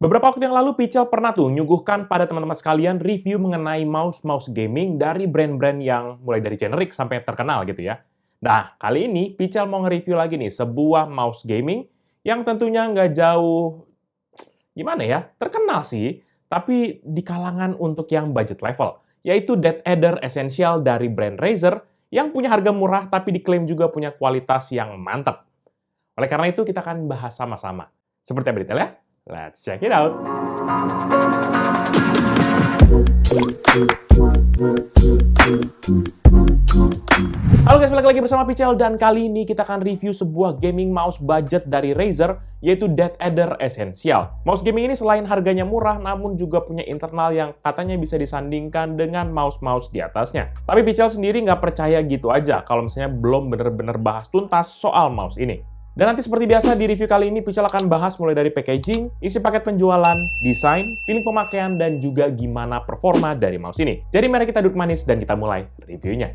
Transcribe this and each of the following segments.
Beberapa waktu yang lalu, Pichel pernah tuh nyuguhkan pada teman-teman sekalian review mengenai mouse-mouse gaming dari brand-brand yang mulai dari generik sampai terkenal gitu ya. Nah, kali ini Pichel mau nge-review lagi nih sebuah mouse gaming yang tentunya nggak jauh, gimana ya, terkenal sih, tapi di kalangan untuk yang budget level, yaitu DeadEdder Essential dari brand Razer yang punya harga murah tapi diklaim juga punya kualitas yang mantap. Oleh karena itu, kita akan bahas sama-sama. Seperti apa detailnya? Let's check it out! Halo guys, balik lagi bersama Pichel dan kali ini kita akan review sebuah gaming mouse budget dari Razer yaitu DeadEdder Essential. Mouse gaming ini selain harganya murah namun juga punya internal yang katanya bisa disandingkan dengan mouse-mouse di atasnya. Tapi Pichel sendiri nggak percaya gitu aja kalau misalnya belum bener-bener bahas tuntas soal mouse ini. Dan nanti seperti biasa di review kali ini Pichel akan bahas mulai dari packaging, isi paket penjualan, desain, feeling pemakaian, dan juga gimana performa dari mouse ini. Jadi mari kita duduk manis dan kita mulai reviewnya.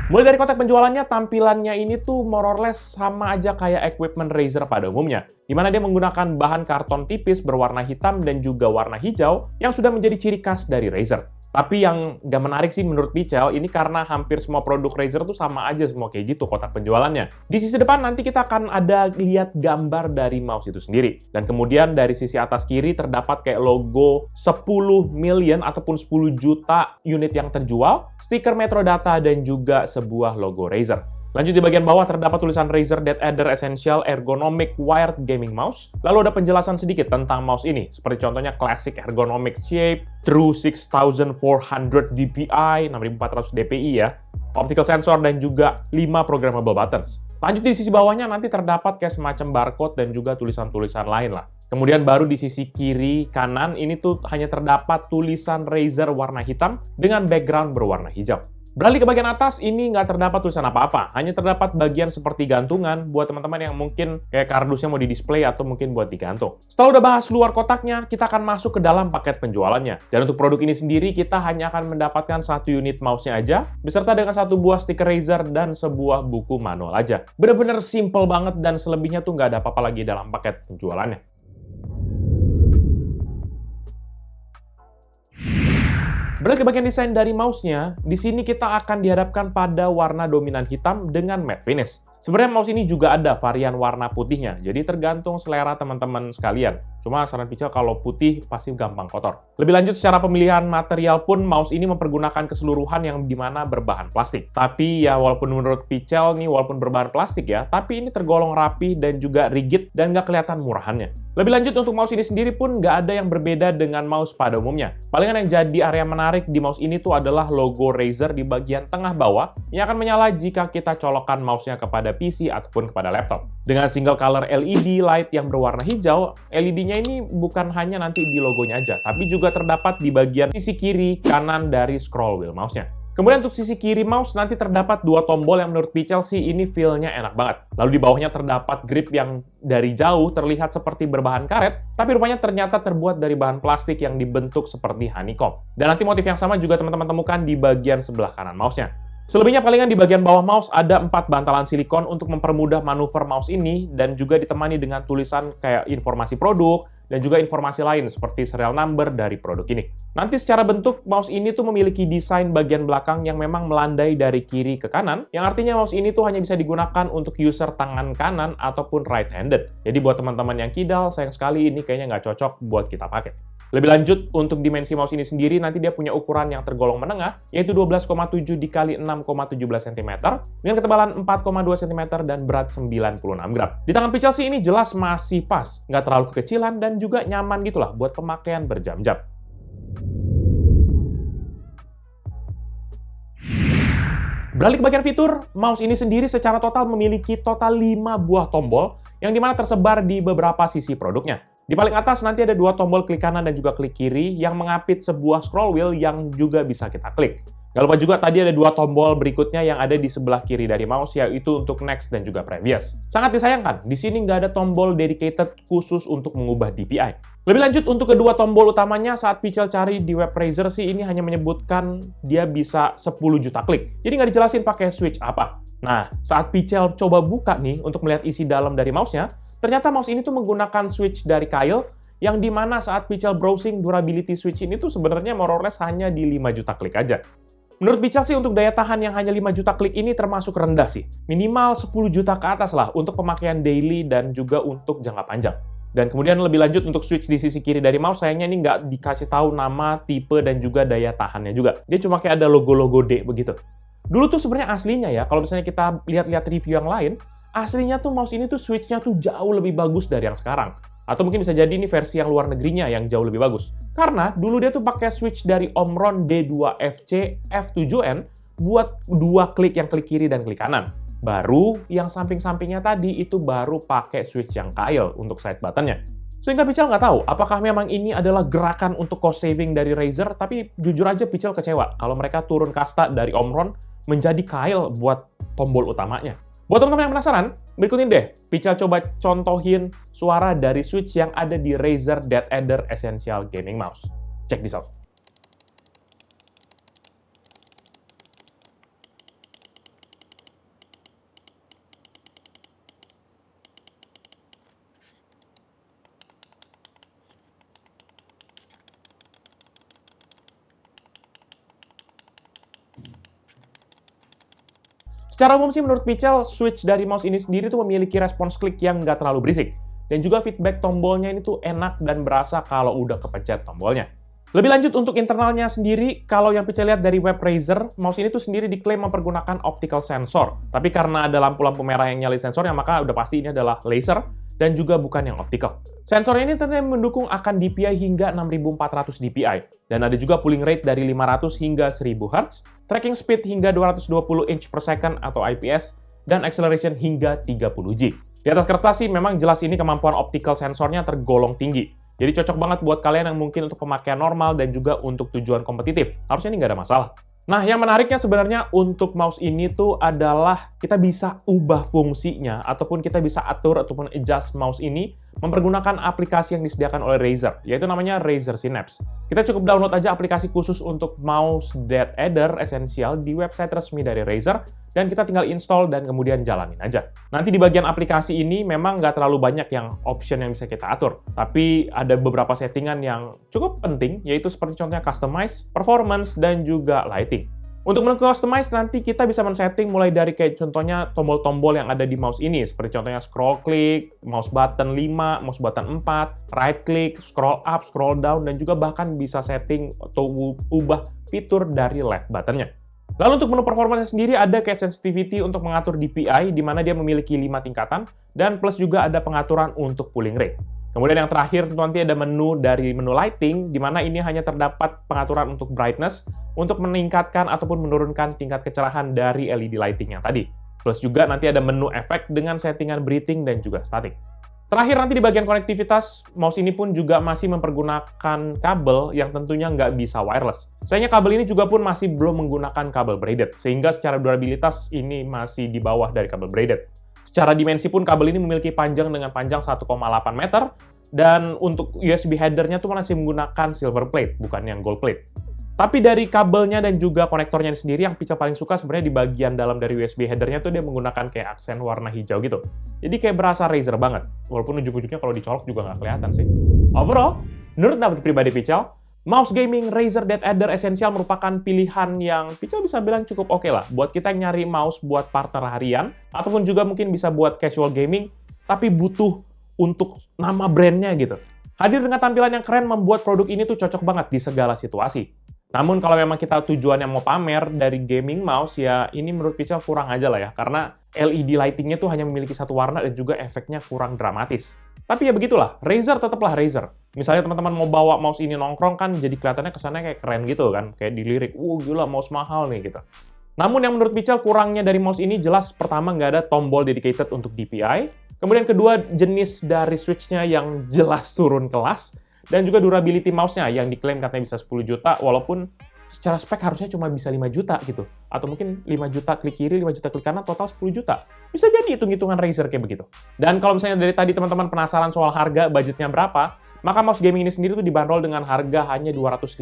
Mulai dari kotak penjualannya, tampilannya ini tuh more or less sama aja kayak equipment Razer pada umumnya, di mana dia menggunakan bahan karton tipis berwarna hitam dan juga warna hijau yang sudah menjadi ciri khas dari Razer. Tapi yang nggak menarik sih menurut Pichel, ini karena hampir semua produk Razer tuh sama aja semua kayak gitu kotak penjualannya. Di sisi depan nanti kita akan ada lihat gambar dari mouse itu sendiri. Dan kemudian dari sisi atas kiri terdapat kayak logo 10 million ataupun 10 juta unit yang terjual, stiker Metrodata, dan juga sebuah logo Razer. Lanjut di bagian bawah terdapat tulisan Razer DeadEdder Essential Ergonomic Wired Gaming Mouse. Lalu ada penjelasan sedikit tentang mouse ini, seperti contohnya Classic Ergonomic Shape, True 6400 dpi, 6400 dpi ya, Optical Sensor, dan juga 5 Programmable Buttons. Lanjut di sisi bawahnya nanti terdapat kayak semacam barcode dan juga tulisan-tulisan lain lah. Kemudian baru di sisi kiri kanan ini tuh hanya terdapat tulisan Razer warna hitam dengan background berwarna hijau. Beralih ke bagian atas, ini nggak terdapat tulisan apa-apa. Hanya terdapat bagian seperti gantungan buat teman-teman yang mungkin kayak kardusnya mau di-display atau mungkin buat digantung. Setelah udah bahas luar kotaknya, kita akan masuk ke dalam paket penjualannya. Dan untuk produk ini sendiri, kita hanya akan mendapatkan satu unit mouse-nya aja, beserta dengan satu buah stiker Razer dan sebuah buku manual aja. Bener-bener simple banget dan selebihnya tuh nggak ada apa-apa lagi dalam paket penjualannya. Beralih ke bagian desain dari mouse-nya, di sini kita akan dihadapkan pada warna dominan hitam dengan matte finish. Sebenarnya mouse ini juga ada varian warna putihnya, jadi tergantung selera teman-teman sekalian. Cuma saran Pichel kalau putih pasti gampang kotor. Lebih lanjut, secara pemilihan material pun mouse ini mempergunakan keseluruhan yang dimana berbahan plastik. Tapi ya walaupun menurut Pichel nih, walaupun berbahan plastik ya, tapi ini tergolong rapi dan juga rigid dan nggak kelihatan murahannya. Lebih lanjut untuk mouse ini sendiri pun nggak ada yang berbeda dengan mouse pada umumnya. Palingan yang jadi area menarik di mouse ini tuh adalah logo Razer di bagian tengah bawah yang akan menyala jika kita colokkan mouse-nya kepada PC ataupun kepada laptop. Dengan single color LED light yang berwarna hijau, LED-nya ini bukan hanya nanti di logonya aja, tapi juga terdapat di bagian sisi kiri kanan dari scroll wheel mouse-nya. Kemudian untuk sisi kiri mouse nanti terdapat dua tombol yang menurut Pichel sih ini feel-nya enak banget. Lalu di bawahnya terdapat grip yang dari jauh terlihat seperti berbahan karet, tapi rupanya ternyata terbuat dari bahan plastik yang dibentuk seperti honeycomb. Dan nanti motif yang sama juga teman-teman temukan di bagian sebelah kanan mouse-nya. Selebihnya palingan di bagian bawah mouse ada 4 bantalan silikon untuk mempermudah manuver mouse ini dan juga ditemani dengan tulisan kayak informasi produk dan juga informasi lain seperti serial number dari produk ini. Nanti secara bentuk mouse ini tuh memiliki desain bagian belakang yang memang melandai dari kiri ke kanan, yang artinya mouse ini tuh hanya bisa digunakan untuk user tangan kanan ataupun right-handed. Jadi buat teman-teman yang kidal, sayang sekali ini kayaknya nggak cocok buat kita pakai. Lebih lanjut, untuk dimensi mouse ini sendiri nanti dia punya ukuran yang tergolong menengah, yaitu 12,7 x 6,17 cm, dengan ketebalan 4,2 cm dan berat 96 gram. Di tangan Pichel sih ini jelas masih pas, nggak terlalu kekecilan dan juga nyaman gitulah buat pemakaian berjam-jam. Beralih ke bagian fitur, mouse ini sendiri secara total memiliki total 5 buah tombol, yang dimana tersebar di beberapa sisi produknya. Di paling atas nanti ada 2 tombol klik kanan dan juga klik kiri yang mengapit sebuah scroll wheel yang juga bisa kita klik. Gak lupa juga tadi ada 2 tombol berikutnya yang ada di sebelah kiri dari mouse, yaitu untuk next dan juga previous. Sangat disayangkan, di sini nggak ada tombol dedicated khusus untuk mengubah DPI. Lebih lanjut, untuk kedua tombol utamanya saat Pichel cari di web Razer sih ini hanya menyebutkan dia bisa 10 juta klik. Jadi nggak dijelasin pakai switch apa. Nah, saat Pichel coba buka nih untuk melihat isi dalam dari mouse-nya, ternyata mouse ini tuh menggunakan switch dari Kyle, yang dimana saat Pichel browsing durability switch ini tuh sebenarnya more or less hanya di 5 juta klik aja. Menurut Pichel sih untuk daya tahan yang hanya 5 juta klik ini termasuk rendah sih. Minimal 10 juta ke atas lah untuk pemakaian daily dan juga untuk jangka panjang. Dan kemudian lebih lanjut untuk switch di sisi kiri dari mouse, sayangnya ini nggak dikasih tahu nama, tipe, dan juga daya tahannya juga. Dia cuma kayak ada logo-logo D begitu. Dulu tuh sebenarnya aslinya ya, kalau misalnya kita lihat-lihat review yang lain, aslinya tuh mouse ini tuh switch-nya tuh jauh lebih bagus dari yang sekarang. Atau mungkin bisa jadi ini versi yang luar negerinya yang jauh lebih bagus. Karena dulu dia tuh pakai switch dari Omron D2FC F7N buat 2 klik, yang klik kiri dan klik kanan. Baru yang samping-sampingnya tadi itu baru pakai switch yang Kyle untuk side button-nya. Sehingga Pichel nggak tahu apakah memang ini adalah gerakan untuk cost saving dari Razer, tapi jujur aja Pichel kecewa kalau mereka turun kasta dari Omron menjadi Kyle buat tombol utamanya. Buat teman-teman yang penasaran, berikut ini deh, Pichel coba contohin suara dari switch yang ada di Razer DeadAder Essential Gaming Mouse. Check this out. Secara umum sih menurut Pichel, switch dari mouse ini sendiri tuh memiliki respons klik yang nggak terlalu berisik. Dan juga feedback tombolnya ini tuh enak dan berasa kalau udah kepencet tombolnya. Lebih lanjut untuk internalnya sendiri, kalau yang Pichel lihat dari web Razer, mouse ini tuh sendiri diklaim mempergunakan optical sensor. Tapi karena ada lampu-lampu merah yang nyalain sensornya, maka udah pasti ini adalah laser dan juga bukan yang optical. Sensor ini ternyata mendukung akan DPI hingga 6400 DPI. Dan ada juga pulling rate dari 500 hingga 1000 Hz, tracking speed hingga 220 inch per second atau IPS, dan acceleration hingga 30G. Di atas kertas sih memang jelas ini kemampuan optical sensornya tergolong tinggi. Jadi cocok banget buat kalian yang mungkin untuk pemakaian normal dan juga untuk tujuan kompetitif. Harusnya ini nggak ada masalah. Nah, yang menariknya sebenarnya untuk mouse ini tuh adalah kita bisa ubah fungsinya ataupun kita bisa atur ataupun adjust mouse ini mempergunakan aplikasi yang disediakan oleh Razer, yaitu namanya Razer Synapse. Kita cukup download aja aplikasi khusus untuk mouse DeadAder Essential di website resmi dari Razer, dan kita tinggal install dan kemudian jalanin aja. Nanti di bagian aplikasi ini memang nggak terlalu banyak yang option yang bisa kita atur, tapi ada beberapa settingan yang cukup penting, yaitu seperti contohnya customize, performance, dan juga lighting. Untuk menu customize, nanti kita bisa men-setting mulai dari kayak contohnya tombol-tombol yang ada di mouse ini, seperti contohnya scroll click, mouse button 5, mouse button 4, right click, scroll up, scroll down, dan juga bahkan bisa setting atau ubah fitur dari left buttonnya. Lalu untuk menu performance sendiri ada kayak sensitivity untuk mengatur DPI, di mana dia memiliki 5 tingkatan, dan plus juga ada pengaturan untuk pulling rate. Kemudian yang terakhir nanti ada menu dari menu lighting, di mana ini hanya terdapat pengaturan untuk brightness, untuk meningkatkan ataupun menurunkan tingkat kecerahan dari LED lighting yang tadi. Plus juga nanti ada menu efek dengan settingan breathing dan juga static. Terakhir nanti di bagian konektivitas, mouse ini pun juga masih mempergunakan kabel yang tentunya nggak bisa wireless. Sayangnya kabel ini juga pun masih belum menggunakan kabel braided, sehingga secara durabilitas ini masih di bawah dari kabel braided. Secara dimensi pun kabel ini memiliki panjang dengan panjang 1,8 meter, dan untuk USB header-nya tuh masih menggunakan silver plate, bukan yang gold plate. Tapi dari kabelnya dan juga konektornya sendiri, yang Pichel paling suka sebenarnya di bagian dalam dari USB header-nya tuh dia menggunakan kayak aksen warna hijau gitu. Jadi kayak berasa Razer banget, walaupun ujung-ujungnya kalau dicolok juga nggak kelihatan sih. Overall, menurut pendapat pribadi Pichel, mouse gaming Razer DeadAder Essential merupakan pilihan yang Pichel bisa bilang cukup oke lah buat kita yang nyari mouse buat partner harian, ataupun juga mungkin bisa buat casual gaming, tapi butuh untuk nama brandnya gitu. Hadir dengan tampilan yang keren membuat produk ini tuh cocok banget di segala situasi. Namun kalau memang kita tujuannya mau pamer dari gaming mouse, ya ini menurut Pichel kurang aja lah ya, karena LED lighting-nya tuh hanya memiliki satu warna dan juga efeknya kurang dramatis. Tapi ya begitulah, Razer tetaplah Razer. Misalnya teman-teman mau bawa mouse ini nongkrong kan jadi kelihatannya kesannya kayak keren gitu kan, kayak dilirik, gila mouse mahal nih gitu. Namun yang menurut Pichel kurangnya dari mouse ini jelas pertama nggak ada tombol dedicated untuk DPI, kemudian kedua jenis dari switch-nya yang jelas turun kelas, dan juga durability mouse-nya yang diklaim katanya bisa 10 juta, walaupun secara spek harusnya cuma bisa 5 juta gitu. Atau mungkin 5 juta klik kiri, 5 juta klik kanan, total 10 juta. Bisa jadi hitung-hitungan Razer kayak begitu. Dan kalau misalnya dari tadi teman-teman penasaran soal harga, budgetnya berapa, maka mouse gaming ini sendiri tuh dibanderol dengan harga hanya 250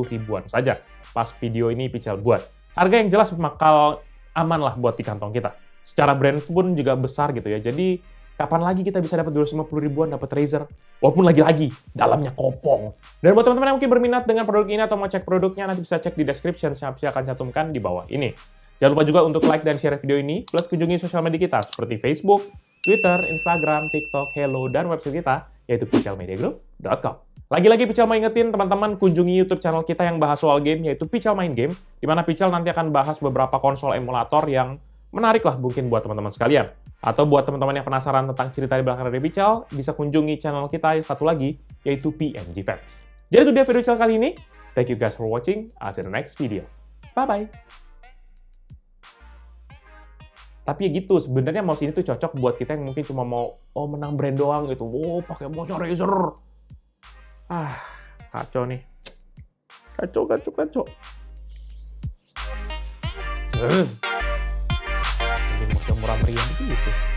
ribuan saja pas video ini Pichel buat. Harga yang jelas bakal aman lah buat di kantong kita. Secara brand pun juga besar gitu ya. Jadi, kapan lagi kita bisa dapat 250 ribuan dapat Razer? Walaupun lagi-lagi, dalamnya kopong. Dan buat teman-teman yang mungkin berminat dengan produk ini atau mau cek produknya, nanti bisa cek di description, saya akan cantumkan di bawah ini. Jangan lupa juga untuk like dan share video ini, plus kunjungi sosial media kita seperti Facebook, Twitter, Instagram, TikTok, Hello, dan website kita, yaitu picalmediagroup.com. Lagi-lagi Pical mau ingetin teman-teman kunjungi YouTube channel kita yang bahas soal game, yaitu Pical Main Game, di mana Pical nanti akan bahas beberapa konsol emulator yang menarik lah mungkin buat teman-teman sekalian. Atau buat teman-teman yang penasaran tentang cerita di belakang dari Pical, bisa kunjungi channel kita yang satu lagi, yaitu PNG Facts. Jadi itu dia video Pical kali ini. Thank you guys for watching. I'll see you in the next video. Bye-bye. Tapi ya gitu, sebenarnya mouse ini tuh cocok buat kita yang mungkin cuma mau menang brand doang gitu. Pakai mouse Razer. Kacau nih. Kacau. Ini mouse murah meriah gitu.